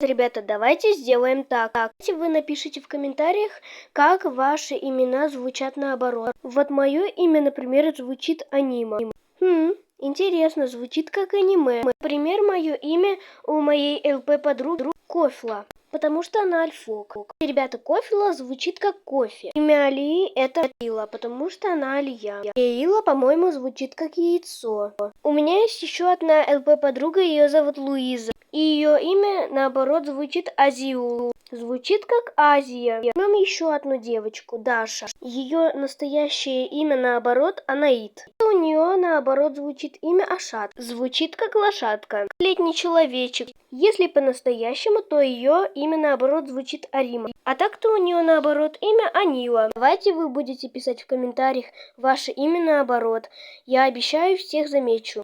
Ребята, давайте сделаем так. Давайте вы напишите в комментариях, как ваши имена звучат наоборот. Вот мое имя, например, звучит Анима. Интересно, звучит как аниме. Например, мое имя у моей ЛП подруги Кофла, потому что она альфок. Ребята, Кофла звучит как кофе. Имя Али это Ила, потому что она Алия. И Ила, по-моему, звучит как яйцо. У меня есть еще одна ЛП подруга, ее зовут Луиза. И ее имя, наоборот, звучит Азиул. Звучит как Азия. Имеем еще одну девочку, Даша. Ее настоящее имя, наоборот, Анаит. У нее, наоборот, звучит имя Ашат. Звучит как лошадка. Летний человечек. Если по-настоящему, то ее имя, наоборот, звучит Арима. А так-то у нее, наоборот, имя Анила. Давайте вы будете писать в комментариях ваше имя наоборот. Я обещаю, всех замечу.